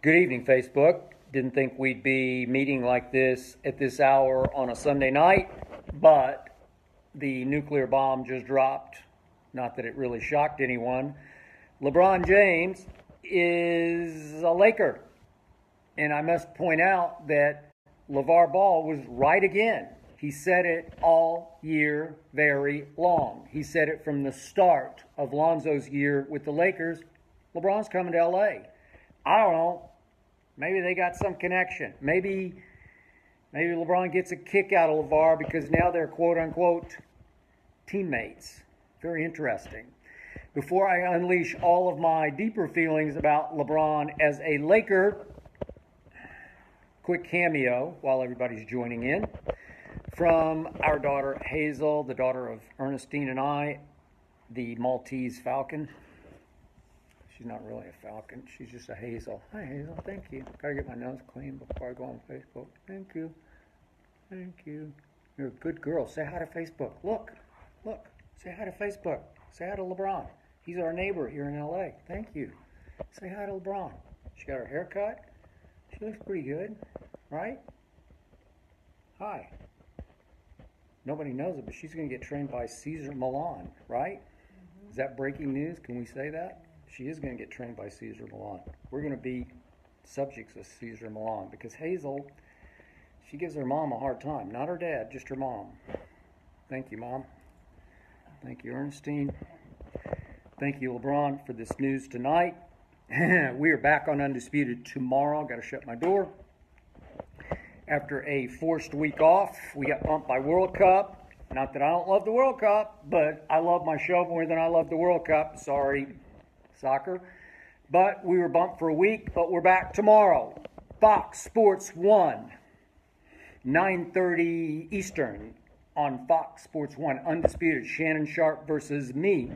Good evening, Facebook. Didn't think we'd be meeting like this at this hour on a Sunday night, but the nuclear bomb just dropped. Not that it really shocked anyone. LeBron James is a Laker. And I must point out that LeVar Ball was right again. He said it all year very long. He said it from the start of Lonzo's year with the Lakers. LeBron's coming to L.A. I don't know. Maybe they got some connection. Maybe LeBron gets a kick out of LeVar because now they're quote-unquote teammates. Very interesting. Before I unleash all of my deeper feelings about LeBron as a Laker, quick cameo while everybody's joining in from our daughter Hazel, the daughter of Ernestine and I, the Maltese Falcon. She's not really a falcon. She's just a Hazel. Hi, Hazel. Thank you. Gotta get my nose clean before I go on Facebook. Thank you. Thank you. You're a good girl. Say hi to Facebook. Look. Say hi to Facebook. Say hi to LeBron. He's our neighbor here in L.A. Thank you. Say hi to LeBron. She got her hair cut. She looks pretty good, right? Hi. Nobody knows it, but she's going to get trained by Cesar Millan, right? Mm-hmm. Is that breaking news? Can we say that? She is going to get trained by Cesar Millan. We're going to be subjects of Cesar Millan because Hazel, she gives her mom a hard time. Not her dad, just her mom. Thank you, Mom. Thank you, Ernestine. Thank you, LeBron, for this news tonight. We are back on Undisputed tomorrow. Got to shut my door. After a forced week off, we got bumped by World Cup. Not that I don't love the World Cup, but I love my show more than I love the World Cup. Sorry, soccer. But we were bumped for a week, but we're back tomorrow. Fox Sports 1, 9:30 Eastern on Fox Sports 1. Undisputed, Shannon Sharp versus me.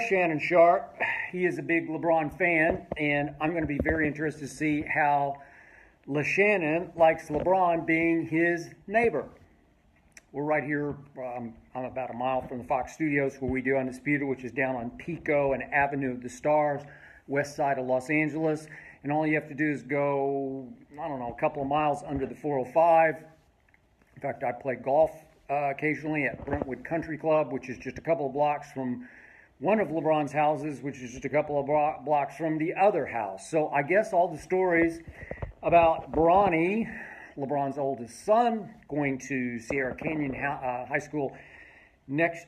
Shannon Sharp, he is a big LeBron fan, and I'm going to be very interested to see how Shannon likes LeBron being his neighbor. We're right here, I'm about a mile from the Fox Studios where we do Undisputed, which is down on Pico and Avenue of the Stars, west side of Los Angeles. And all you have to do is go, a couple of miles under the 405. In fact, I play golf occasionally at Brentwood Country Club, which is just a couple of blocks from one of LeBron's houses, which is just a couple of blocks from the other house. So I guess all the stories about Bronny, LeBron's oldest son, going to Sierra Canyon High School next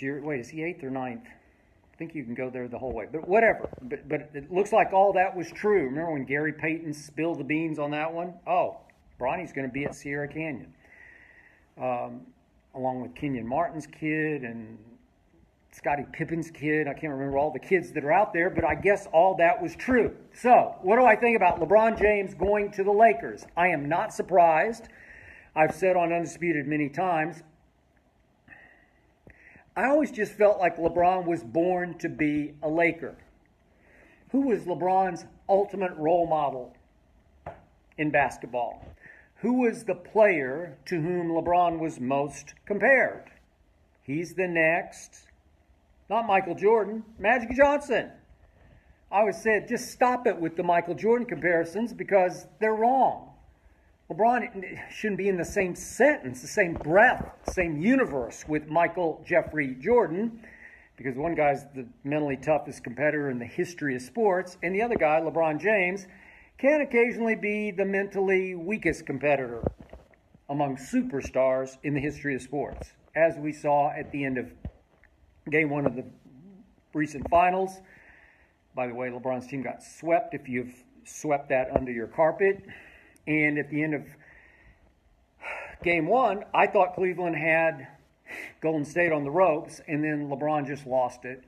year. Wait, is he 8th or 9th? I think you can go there the whole way. But whatever. But it looks like all that was true. Remember when Gary Payton spilled the beans on that one? Oh, Bronny's going to be at Sierra Canyon. Along with Kenyon Martin's kid and Scottie Pippen's kid. I can't remember all the kids that are out there, but I guess all that was true. So, what do I think about LeBron James going to the Lakers? I am not surprised. I've said on Undisputed many times, I always just felt like LeBron was born to be a Laker. Who was LeBron's ultimate role model in basketball? Who was the player to whom LeBron was most compared? He's the next, not Michael Jordan, Magic Johnson. I always said, just stop it with the Michael Jordan comparisons because they're wrong. LeBron shouldn't be in the same sentence, the same breath, same universe with Michael Jeffrey Jordan, because one guy's the mentally toughest competitor in the history of sports, and the other guy, LeBron James, can occasionally be the mentally weakest competitor among superstars in the history of sports, as we saw at the end of Game 1 of the recent finals. By the way, LeBron's team got swept if you've swept that under your carpet. And at the end of Game 1, I thought Cleveland had Golden State on the ropes, and then LeBron just lost it,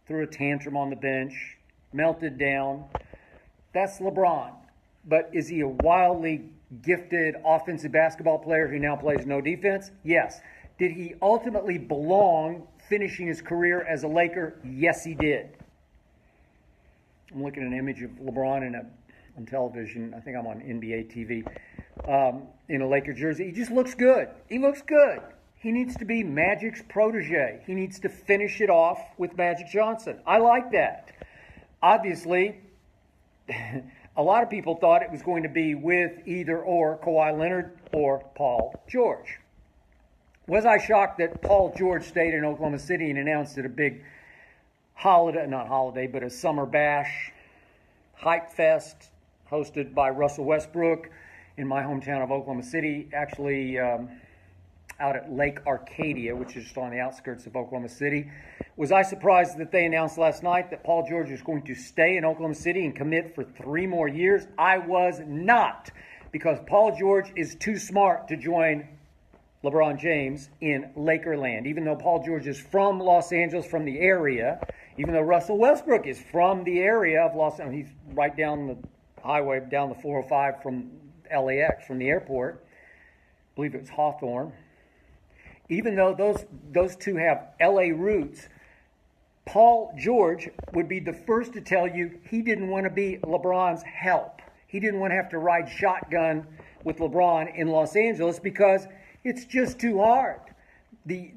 threw a tantrum on the bench, melted down. That's LeBron. But is he a wildly gifted offensive basketball player who now plays no defense? Yes. Did he ultimately belong finishing his career as a Laker? Yes, he did. I'm looking at an image of LeBron on television. I think I'm on NBA TV in a Laker jersey. He just looks good. He looks good. He needs to be Magic's protege. He needs to finish it off with Magic Johnson. I like that. Obviously, a lot of people thought it was going to be with either or Kawhi Leonard or Paul George. Was I shocked that Paul George stayed in Oklahoma City and announced at a big a summer bash, hype fest, hosted by Russell Westbrook in my hometown of Oklahoma City, actually out at Lake Arcadia, which is just on the outskirts of Oklahoma City. Was I surprised that they announced last night that Paul George is going to stay in Oklahoma City and commit for 3 more years? I was not, because Paul George is too smart to join LeBron James in Lakerland. Even though Paul George is from Los Angeles, from the area, even though Russell Westbrook is from the area of Los Angeles, he's right down the highway, down the 405 from LAX, from the airport. I believe it was Hawthorne. Even though those two have LA roots, Paul George would be the first to tell you he didn't want to be LeBron's help. He didn't want to have to ride shotgun with LeBron in Los Angeles because it's just too hard. The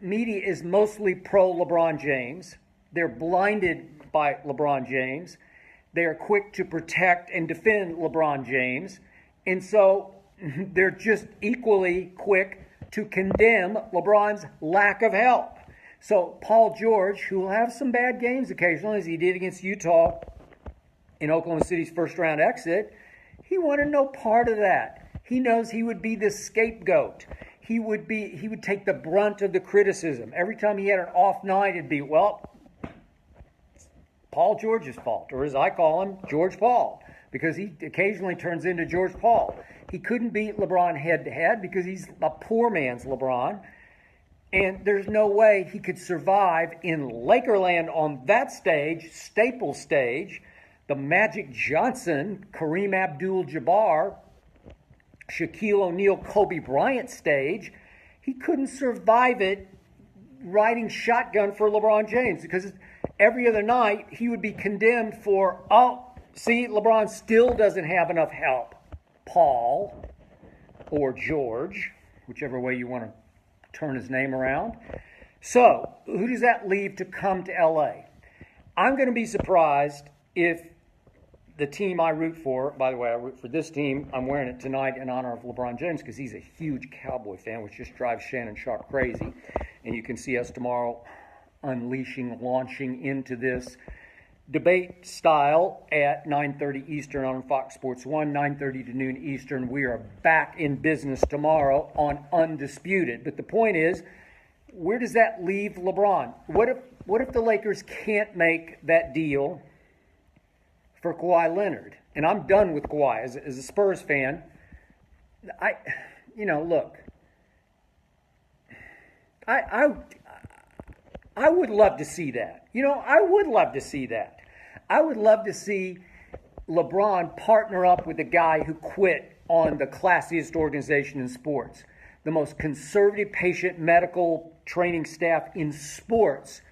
media is mostly pro LeBron James. They're blinded by LeBron James. They are quick to protect and defend LeBron James. And so they're just equally quick to condemn LeBron's lack of help. So Paul George, who will have some bad games occasionally, as he did against Utah in Oklahoma City's first-round exit, he wanted no part of that. He knows he would be the scapegoat. He would take the brunt of the criticism. Every time he had an off night, it'd be, well, Paul George's fault, or as I call him, George Paul, because he occasionally turns into George Paul. He couldn't beat LeBron head-to-head because he's a poor man's LeBron, and there's no way he could survive in Lakerland on that stage, Staples stage, the Magic Johnson, Kareem Abdul-Jabbar, Shaquille O'Neal, Kobe Bryant stage. He couldn't survive it riding shotgun for LeBron James because every other night he would be condemned for, LeBron still doesn't have enough help. Paul or George, whichever way you want to turn his name around. So, who does that leave to come to LA? I'm going to be surprised if the team I root for, by the way, I root for this team. I'm wearing it tonight in honor of LeBron James because he's a huge Cowboy fan, which just drives Shannon Sharp crazy. And you can see us tomorrow launching into this debate style at 9:30 Eastern on Fox Sports 1, 9:30 to noon Eastern. We are back in business tomorrow on Undisputed. But the point is, where does that leave LeBron? What if the Lakers can't make that deal for Kawhi Leonard? And I'm done with Kawhi. As a Spurs fan, I would love to see that. I would love to see that. I would love to see LeBron partner up with a guy who quit on the classiest organization in sports. The most conservative patient medical training staff in sports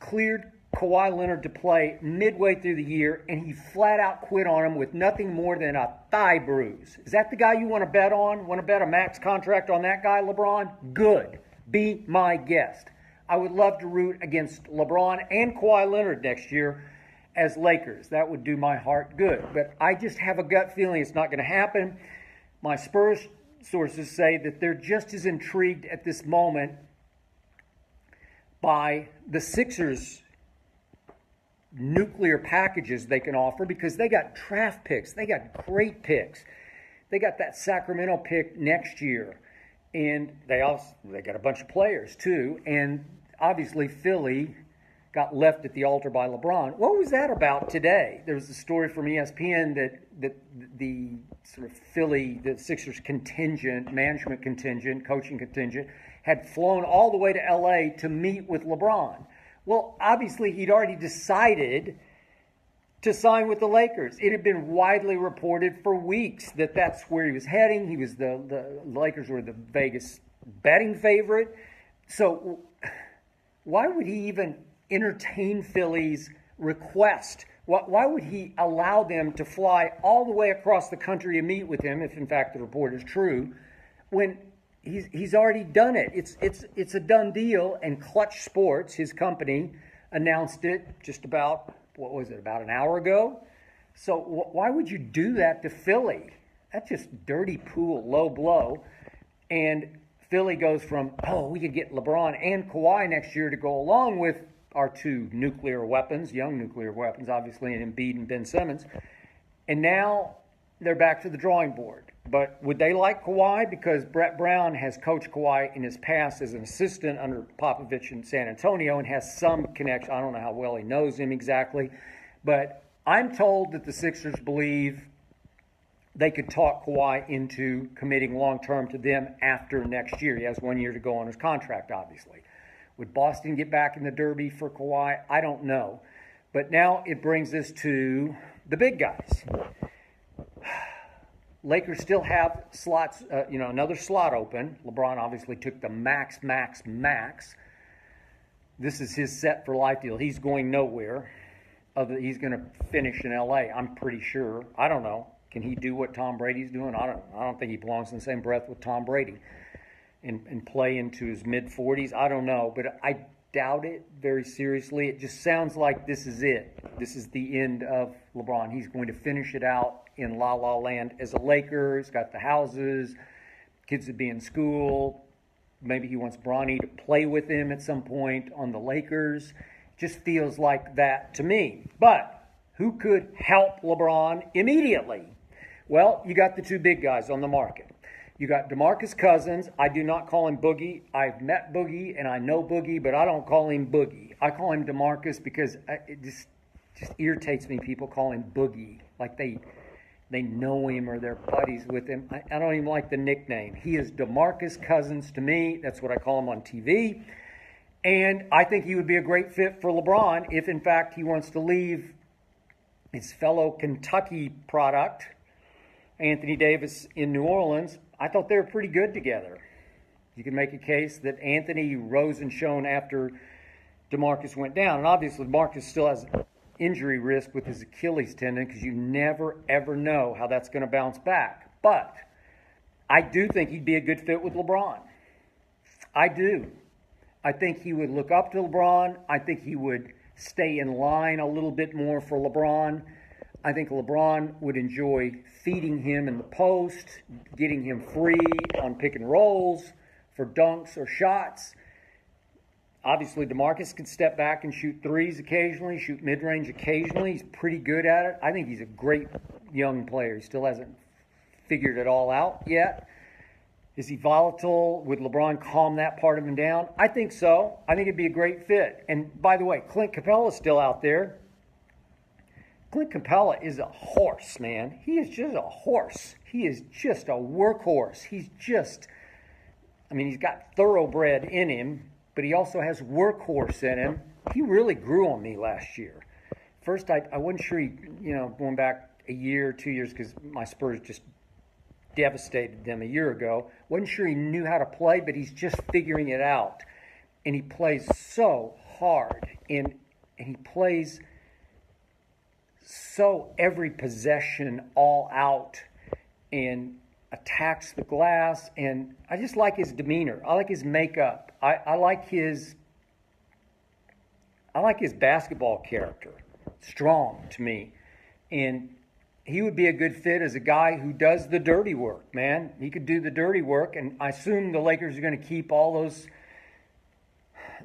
cleared Kawhi Leonard to play midway through the year, and he flat out quit on him with nothing more than a thigh bruise. Is that the guy you want to bet on? Want to bet a max contract on that guy, LeBron? Good. Be my guest. I would love to root against LeBron and Kawhi Leonard next year as Lakers. That would do my heart good. But I just have a gut feeling it's not going to happen. My Spurs sources say that they're just as intrigued at this moment by the Sixers' nuclear packages they can offer because they got draft picks. They got great picks. They got that Sacramento pick next year. And they got a bunch of players too. And obviously Philly got left at the altar by LeBron. What was that about today? There was a story from ESPN that the sort of Philly, the Sixers contingent, management contingent, coaching contingent, had flown all the way to LA to meet with LeBron. Well, obviously he'd already decided to sign with the Lakers. It had been widely reported for weeks that that's where he was heading. He was the Lakers were the Vegas betting favorite. So why would he even entertain Philly's request? Why would he allow them to fly all the way across the country to meet with him, if in fact the report is true, when he's already done it? It's a done deal, and Clutch Sports, his company, announced it just about, about an hour ago. So why would you do that to Philly? That's just dirty pool, low blow. And Philly goes from, we could get LeBron and Kawhi next year to go along with our two nuclear weapons, young nuclear weapons, obviously, and Embiid and Ben Simmons. And now they're back to the drawing board. But would they like Kawhi? Because Brett Brown has coached Kawhi in his past as an assistant under Popovich in San Antonio and has some connection. I don't know how well he knows him exactly. But I'm told that the Sixers believe they could talk Kawhi into committing long-term to them after next year. He has 1 year to go on his contract, obviously. Would Boston get back in the Derby for Kawhi? I don't know. But now it brings us to the big guys. Lakers still have slots, another slot open. LeBron obviously took the max. This is his set for life deal. He's going nowhere. He's going to finish in L.A., I'm pretty sure. I don't know. Can he do what Tom Brady's doing? I don't think he belongs in the same breath with Tom Brady and play into his mid-40s. I don't know, but I doubt it very seriously. It just sounds like this is it. This is the end of LeBron. He's going to finish it out in La La Land as a Laker. He's got the houses, kids would be in school. Maybe he wants Bronny to play with him at some point on the Lakers. Just feels like that to me. But who could help LeBron immediately? Well, you got the two big guys on the market. You got DeMarcus Cousins. I do not call him Boogie. I've met Boogie and I know Boogie, but I don't call him Boogie. I call him DeMarcus because it just irritates me. People call him Boogie like they know him or they're buddies with him. I don't even like the nickname. He is DeMarcus Cousins to me. That's what I call him on TV. And I think he would be a great fit for LeBron if, in fact, he wants to leave his fellow Kentucky product, Anthony Davis, in New Orleans. I thought they were pretty good together. You can make a case that Anthony rose and shone after DeMarcus went down. And obviously, DeMarcus still has injury risk with his Achilles tendon because you never, ever know how that's going to bounce back. But I do think he'd be a good fit with LeBron. I do. I think he would look up to LeBron. I think he would stay in line a little bit more for LeBron. I think LeBron would enjoy feeding him in the post, getting him free on pick and rolls for dunks or shots. Obviously, DeMarcus can step back and shoot threes occasionally, shoot mid-range occasionally. He's pretty good at it. I think he's a great young player. He still hasn't figured it all out yet. Is he volatile? Would LeBron calm that part of him down? I think so. I think it'd be a great fit. And by the way, Clint Capella's still out there. Clint Capella is a horse, man. He is just a horse. He is just a workhorse. He's got thoroughbred in him, but he also has workhorse in him. He really grew on me last year. First, I wasn't sure going back a year, 2 years, because my Spurs just devastated them a year ago. Wasn't sure he knew how to play, but he's just figuring it out. And he plays so hard, and he plays so every possession all out and attacks the glass. And I just like his demeanor. I like his makeup. I like his basketball character. Strong to me. And he would be a good fit as a guy who does the dirty work, man. He could do the dirty work, and I assume the Lakers are going to keep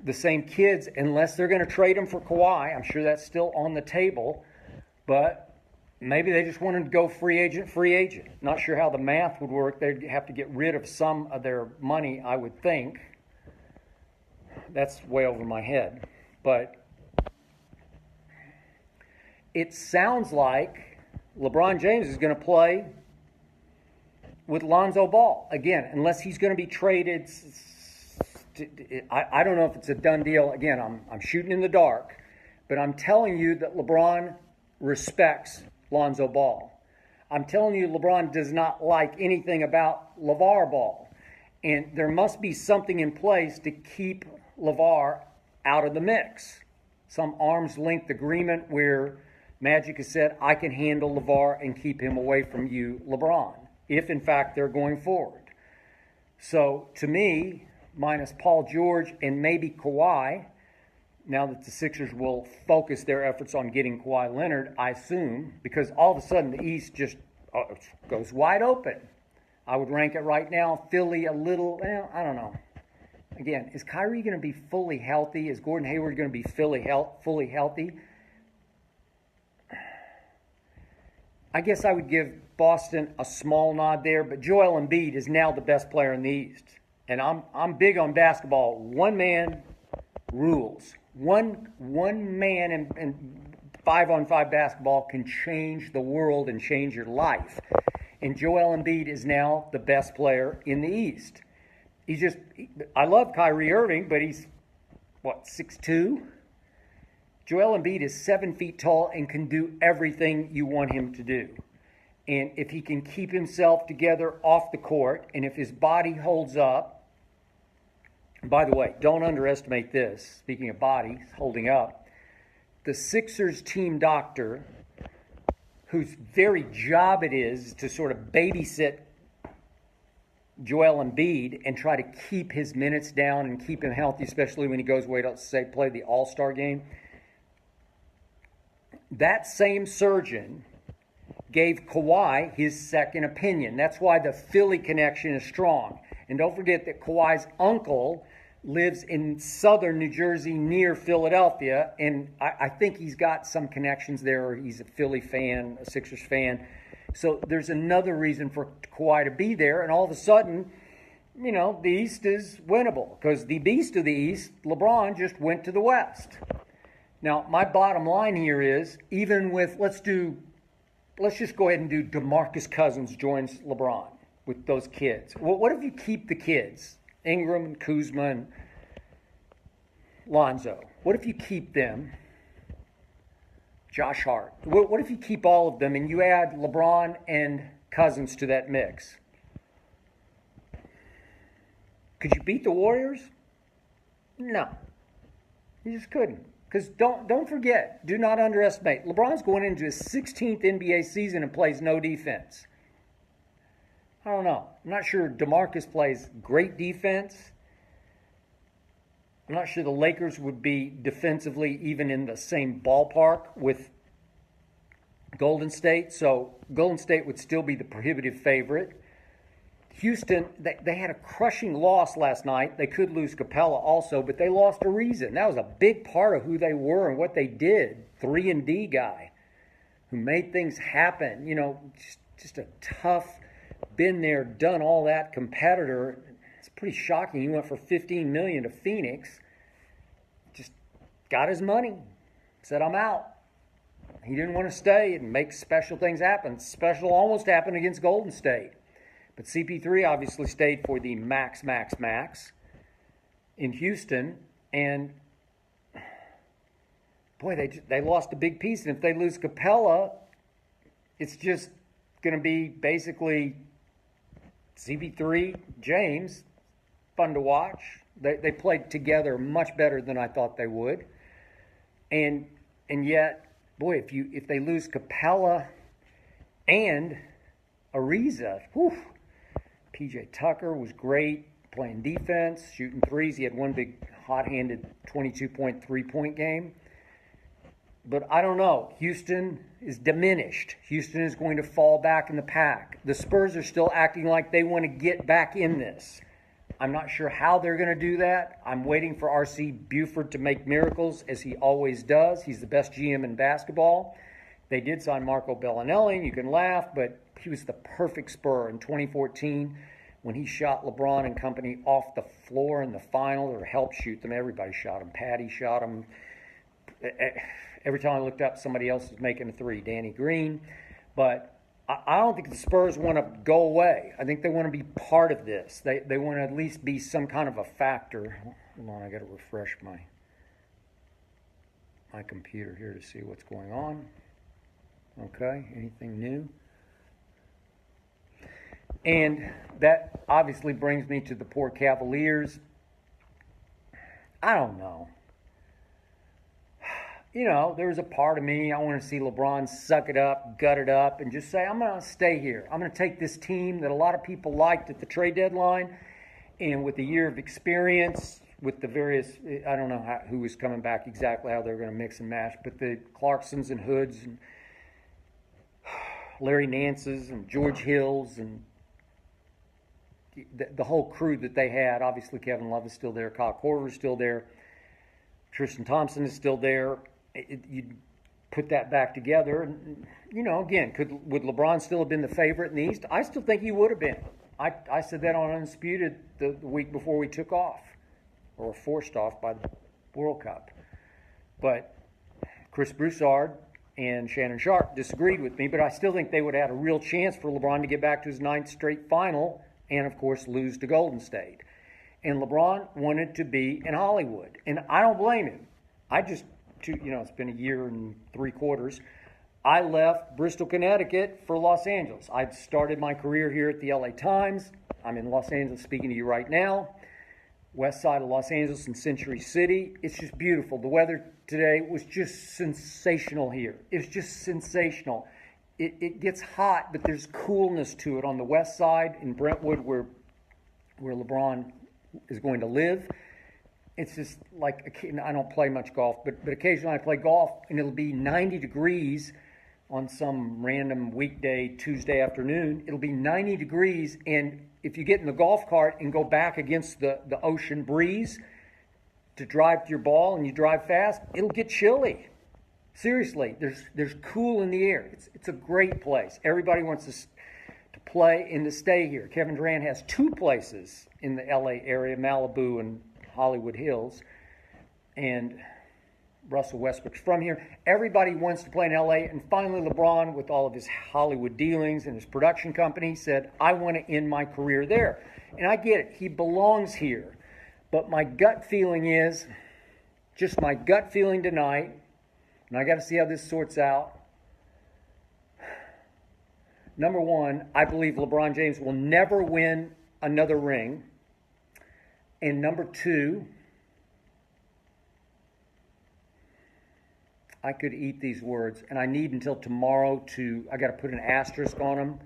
the same kids unless they're going to trade them for Kawhi. I'm sure that's still on the table, but maybe they just wanted to go free agent. Not sure how the math would work. They'd have to get rid of some of their money, I would think. That's way over my head. But it sounds like LeBron James is going to play with Lonzo Ball. Again, unless he's going to be traded. I don't know if it's a done deal. Again, I'm shooting in the dark. But I'm telling you that LeBron respects Lonzo Ball. I'm telling you LeBron does not like anything about LeVar Ball. And there must be something in place to keep LeVar out of the mix. Some arm's length agreement where Magic has said, I can handle LeVar and keep him away from you, LeBron, if in fact they're going forward. So to me, minus Paul George and maybe Kawhi, now that the Sixers will focus their efforts on getting Kawhi Leonard, I assume, because all of a sudden the East just goes wide open. I would rank it right now, Philly a little, I don't know. Again, is Kyrie going to be fully healthy? Is Gordon Hayward going to be fully healthy? I guess I would give Boston a small nod there, but Joel Embiid is now the best player in the East. And I'm big on basketball. One man rules. One man in 5-on-5 basketball can change the world and change your life. And Joel Embiid is now the best player in the East. I love Kyrie Irving, but he's, 6'2"? Joel Embiid is 7 feet tall and can do everything you want him to do. And if he can keep himself together off the court, and if his body holds up, by the way, don't underestimate this, speaking of bodies holding up, the Sixers team doctor, whose very job it is to sort of babysit Joel Embiid and try to keep his minutes down and keep him healthy, especially when he goes away to, say, play the All-Star game. That same surgeon gave Kawhi his second opinion. That's why the Philly connection is strong. And don't forget that Kawhi's uncle lives in southern New Jersey near Philadelphia, and I think he's got some connections there, or he's a Philly fan, a Sixers fan. So there's another reason for Kawhi to be there, and all of a sudden, the East is winnable, because the beast of the East, LeBron, just went to the West. Now, my bottom line here is, even with, let's just go ahead and do DeMarcus Cousins joins LeBron with those kids. Well, what if you keep the kids, Ingram and Kuzma and Lonzo? What if you keep them, Josh Hart? What if you keep all of them and you add LeBron and Cousins to that mix? Could you beat the Warriors? No. You just couldn't. Because don't forget, do not underestimate, LeBron's going into his 16th NBA season and plays no defense. I don't know. I'm not sure DeMarcus plays great defense. I'm not sure the Lakers would be defensively even in the same ballpark with Golden State. So Golden State would still be the prohibitive favorite. Houston, they had a crushing loss last night. They could lose Capella also, but they lost a reason. That was a big part of who they were and what they did. 3-and-D guy who made things happen. Just a tough, been there, done all that competitor. It's pretty shocking. He went for $15 million to Phoenix. Just got his money. Said, I'm out. He didn't want to stay and make special things happen. Special almost happened against Golden State. But CP3 obviously stayed for the max in Houston. And, boy, they lost a big piece. And if they lose Capella, it's just going to be basically CP3, James, fun to watch. They played together much better than I thought they would. And yet, boy, if they lose Capella and Ariza, PJ Tucker was great playing defense, shooting threes. He had one big hot-handed 22-point three-point game. But I don't know. Houston is diminished. Houston is going to fall back in the pack. The Spurs are still acting like they want to get back in this. I'm not sure how they're going to do that. I'm waiting for R.C. Buford to make miracles, as he always does. He's the best GM in basketball. They did sign Marco Bellinelli, and you can laugh, but he was the perfect Spur in 2014 when he shot LeBron and company off the floor in the final, or helped shoot them. Everybody shot him. Patty shot him. Every time I looked up, somebody else was making a three, Danny Green. But I don't think the Spurs want to go away. I think they want to be part of this. They want to at least be some kind of a factor. Hold on, I got to refresh my computer here to see what's going on. Okay, anything new? And that obviously brings me to the poor Cavaliers. I don't know. There's a part of me, I want to see LeBron suck it up, gut it up, and just say, I'm going to stay here. I'm going to take this team that a lot of people liked at the trade deadline, and with a year of experience, with the various, I don't know who was coming back exactly, how they're going to mix and match, but the Clarksons and Hoods and Larry Nance's and George Hill's and the whole crew that they had. Obviously, Kevin Love is still there. Kyle Korver is still there. Tristan Thompson is still there. You put that back together, and, again, would LeBron still have been the favorite in the East? I still think he would have been. I said that on Undisputed the week before we took off, or were forced off by the World Cup. But Chris Broussard and Shannon Sharp disagreed with me, but I still think they would have had a real chance for LeBron to get back to his 9th straight final and, of course, lose to Golden State. And LeBron wanted to be in Hollywood, and I don't blame him. It's been a year and 3 quarters. I left Bristol, Connecticut for Los Angeles. I'd started my career here at the LA Times. I'm in Los Angeles speaking to you right now. West side of Los Angeles in Century City. It's just beautiful. The weather today was just sensational here. It was just sensational. It gets hot, but there's coolness to it on the west side in Brentwood where LeBron is going to live. It's just like, I don't play much golf, but occasionally I play golf, and it'll be 90 degrees on some random weekday Tuesday afternoon. It'll be 90 degrees, and if you get in the golf cart and go back against the ocean breeze to drive to your ball and you drive fast, it'll get chilly. Seriously, there's cool in the air. It's a great place. Everybody wants to play and to stay here. Kevin Durant has 2 places in the LA area, Malibu and Hollywood Hills, and Russell Westbrook's from here. Everybody wants to play in LA, and finally LeBron, with all of his Hollywood dealings and his production company, said, I want to end my career there. And I get it. He belongs here. But my gut feeling is, just my gut feeling tonight, and I got to see how this sorts out. Number one, I believe LeBron James will never win another ring. And number two, I could eat these words, and I need until tomorrow I got to put an asterisk on them,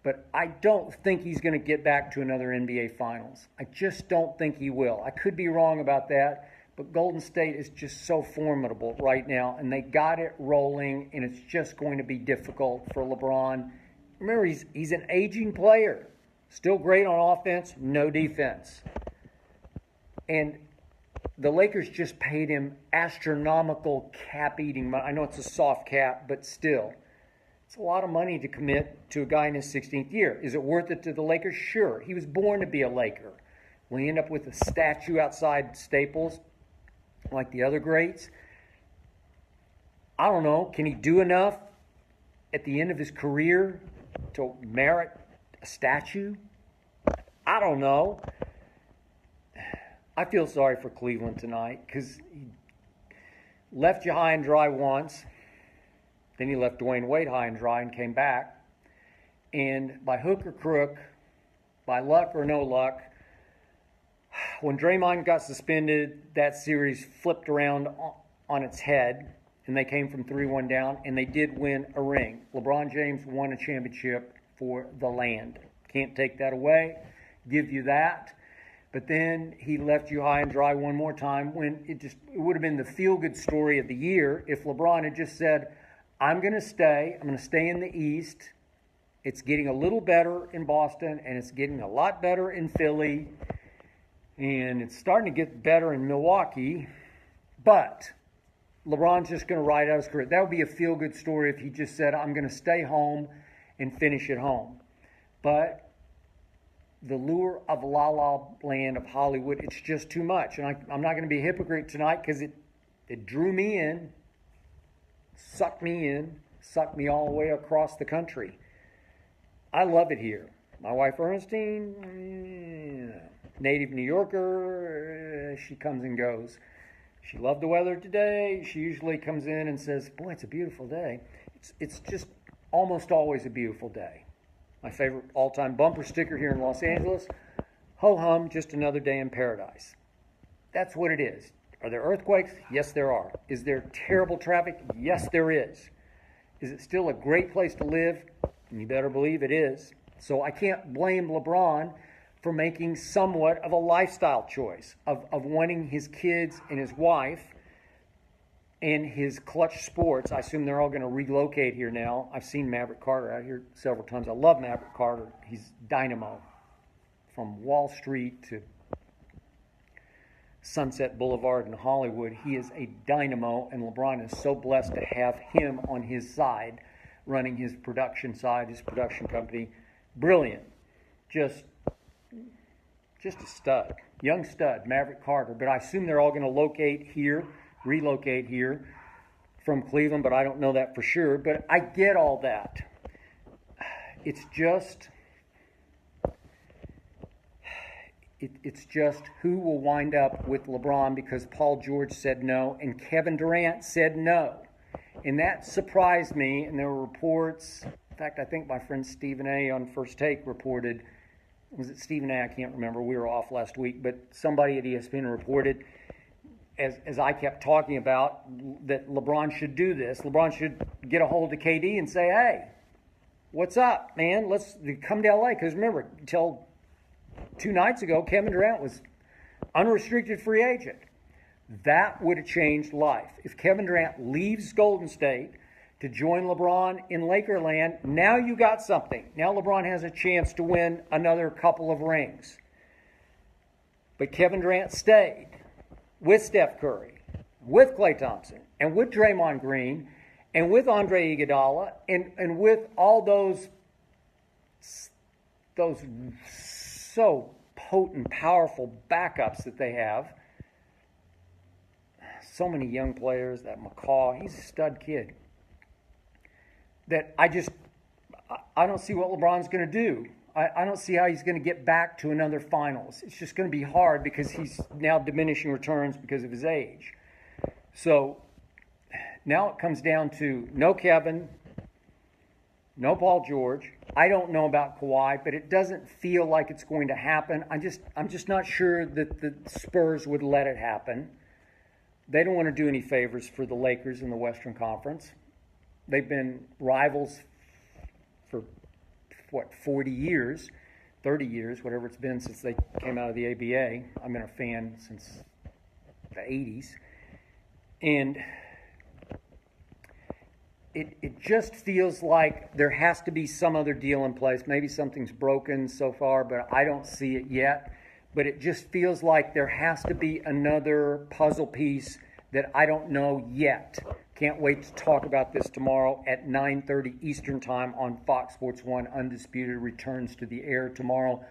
but I don't think he's going to get back to another NBA Finals. I just don't think he will. I could be wrong about that, but Golden State is just so formidable right now, and they got it rolling, and it's just going to be difficult for LeBron. Remember, he's an aging player, still great on offense, no defense. And the Lakers just paid him astronomical cap-eating money. I know it's a soft cap, but still. It's a lot of money to commit to a guy in his 16th year. Is it worth it to the Lakers? Sure. He was born to be a Laker. Will he end up with a statue outside Staples like the other greats? I don't know. Can he do enough at the end of his career to merit a statue? I don't know. I feel sorry for Cleveland tonight because he left you high and dry once. Then he left Dwayne Wade high and dry and came back. And by hook or crook, by luck or no luck, when Draymond got suspended, that series flipped around on its head, and they came from 3-1 down, and they did win a ring. LeBron James won a championship for the land. Can't take that away. Give you that. But then he left you high and dry one more time when it would have been the feel-good story of the year if LeBron had just said, I'm going to stay in the East. It's getting a little better in Boston, and it's getting a lot better in Philly, and it's starting to get better in Milwaukee, but LeBron's just going to ride out his career. That would be a feel-good story if he just said, I'm going to stay home and finish at home. But the lure of La La Land of Hollywood, it's just too much. And I'm not going to be a hypocrite tonight because it drew me in, sucked me all the way across the country. I love it here. My wife Ernestine, native New Yorker, she comes and goes. She loved the weather today. She usually comes in and says, boy, it's a beautiful day. It's just almost always a beautiful day. My favorite all-time bumper sticker here in Los Angeles, ho-hum, just another day in paradise. That's what it is. Are there earthquakes? Yes, there are. Is there terrible traffic? Yes, there is. Is it still a great place to live? And you better believe it is. So I can't blame LeBron for making somewhat of a lifestyle choice of wanting his kids and his wife and his Clutch Sports. I assume they're all going to relocate here now. I've seen Maverick Carter out here several times. I love Maverick Carter. He's dynamo. From Wall Street to Sunset Boulevard in Hollywood, he is a dynamo, and LeBron is so blessed to have him on his side, running his production side, his production company. Brilliant. Just a stud. Young stud, Maverick Carter. But I assume they're all going to relocate here from Cleveland, but I don't know that for sure. But I get all that. It's just who will wind up with LeBron, because Paul George said no and Kevin Durant said no. And that surprised me, and there were reports. In fact, I think my friend Stephen A. on First Take reported, was it Stephen A.? I can't remember. We were off last week, but somebody at ESPN reported, as I kept talking about, that LeBron should do this. LeBron should get a hold of KD and say, hey, what's up, man? Let's come to LA. Because remember, until 2 nights ago, Kevin Durant was unrestricted free agent. That would have changed life. If Kevin Durant leaves Golden State to join LeBron in Lakerland, now you got something. Now LeBron has a chance to win another couple of rings. But Kevin Durant stayed with Steph Curry, with Klay Thompson, and with Draymond Green, and with Andre Iguodala, and with all those so potent, powerful backups that they have. So many young players. That McCaw, he's a stud kid. That I don't see what LeBron's going to do. I don't see how he's going to get back to another finals. It's just going to be hard because he's now diminishing returns because of his age. So now it comes down to no Kevin, no Paul George. I don't know about Kawhi, but it doesn't feel like it's going to happen. I'm just not sure that the Spurs would let it happen. They don't want to do any favors for the Lakers in the Western Conference. They've been rivals for, 40 years, 30 years, whatever it's been since they came out of the ABA. I've been a fan since the 80s. And it just feels like there has to be some other deal in place. Maybe something's broken so far, but I don't see it yet. But it just feels like there has to be another puzzle piece that I don't know yet. Can't wait to talk about this tomorrow at 9:30 Eastern Time on Fox Sports 1. Undisputed returns to the air tomorrow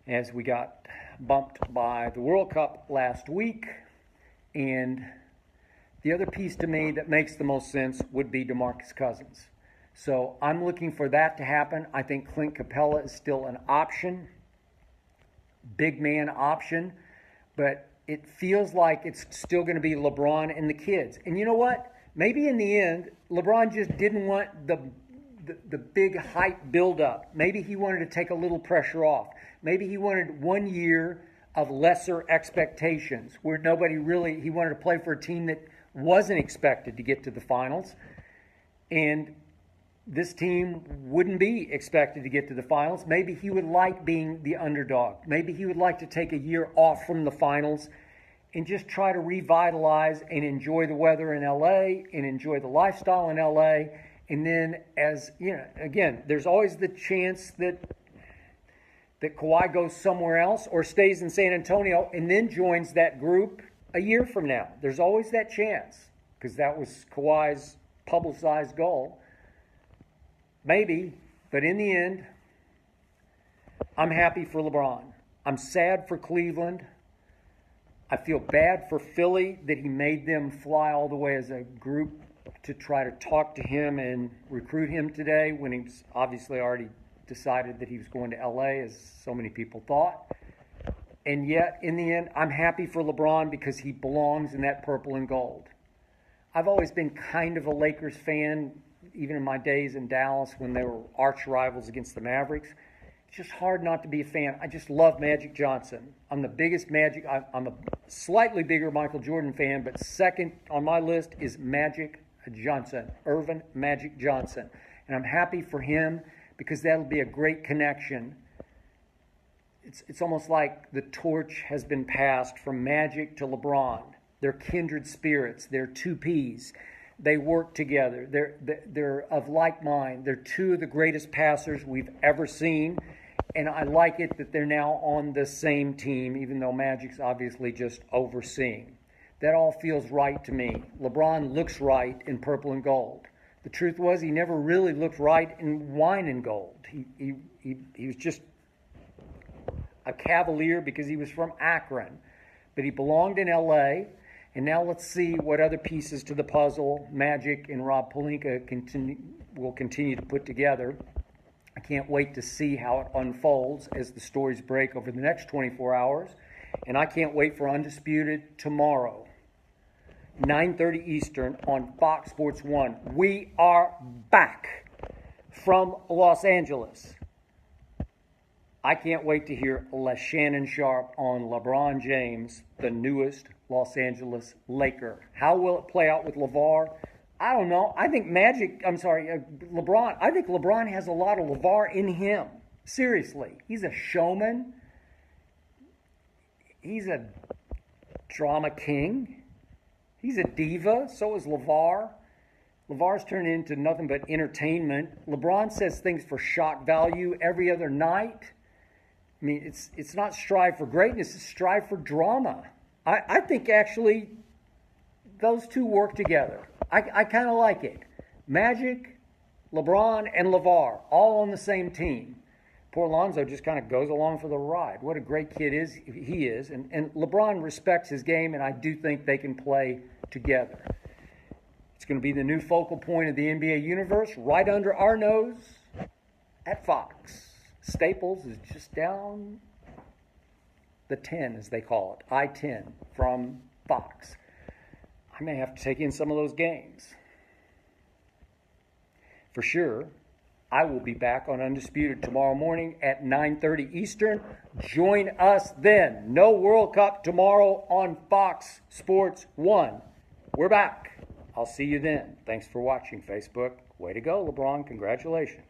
as we got bumped by the World Cup last week. And the other piece to me that makes the most sense would be DeMarcus Cousins. So I'm looking for that to happen. I think Clint Capella is still an option, big man option, but it feels like it's still going to be LeBron and the kids. And you know what? Maybe in the end, LeBron just didn't want the big hype buildup. Maybe he wanted to take a little pressure off. Maybe he wanted 1 year of lesser expectations where he wanted to play for a team that wasn't expected to get to the finals. And this team wouldn't be expected to get to the finals. Maybe he would like being the underdog. Maybe he would like to take a year off from the finals and just try to revitalize and enjoy the weather in LA and enjoy the lifestyle in LA. And then, as you know, again, there's always the chance that Kawhi goes somewhere else or stays in San Antonio and then joins that group a year from now. There's always that chance because that was Kawhi's publicized goal. Maybe, but in the end, I'm happy for LeBron. I'm sad for Cleveland. I feel bad for Philly that he made them fly all the way as a group to try to talk to him and recruit him today when he's obviously already decided that he was going to LA, as so many people thought. And yet, in the end, I'm happy for LeBron because he belongs in that purple and gold. I've always been kind of a Lakers fan, even in my days in Dallas when they were arch rivals against the Mavericks. It's just hard not to be a fan. I just love Magic Johnson. I'm the biggest Magic. I'm a slightly bigger Michael Jordan fan, but second on my list is Magic Johnson, Irvin Magic Johnson. And I'm happy for him because that'll be a great connection. it's almost like the torch has been passed from Magic to LeBron. They're kindred spirits. They're two peas. They work together. They're of like mind. They're two of the greatest passers we've ever seen. And I like it that they're now on the same team, even though Magic's obviously just overseeing. That all feels right to me. LeBron looks right in purple and gold. The truth was he never really looked right in wine and gold. He was just a Cavalier because he was from Akron. But he belonged in L.A., and now let's see what other pieces to the puzzle Magic and Rob Pelinka will continue to put together. I can't wait to see how it unfolds as the stories break over the next 24 hours. And I can't wait for Undisputed tomorrow, 9:30 Eastern on Fox Sports 1. We are back from Los Angeles. I can't wait to hear Shannon Sharpe on LeBron James, the newest Los Angeles Laker. How will it play out with LeVar? I don't know. I think LeBron. I think LeBron has a lot of LeVar in him. Seriously. He's a showman. He's a drama king. He's a diva. So is LeVar. LeVar's turned into nothing but entertainment. LeBron says things for shock value every other night. I mean, it's not strive for greatness, it's strive for drama. I think actually those two work together. I kind of like it. Magic, LeBron, and LeVar, all on the same team. Poor Lonzo just kind of goes along for the ride. What a great kid he is. And LeBron respects his game, and I do think they can play together. It's going to be the new focal point of the NBA universe, right under our nose at Fox. Staples is just down the 10, as they call it, I-10 from Fox. I may have to take in some of those games. For sure, I will be back on Undisputed tomorrow morning at 9:30 Eastern. Join us then. No World Cup tomorrow on Fox Sports 1. We're back. I'll see you then. Thanks for watching, Facebook. Way to go, LeBron. Congratulations.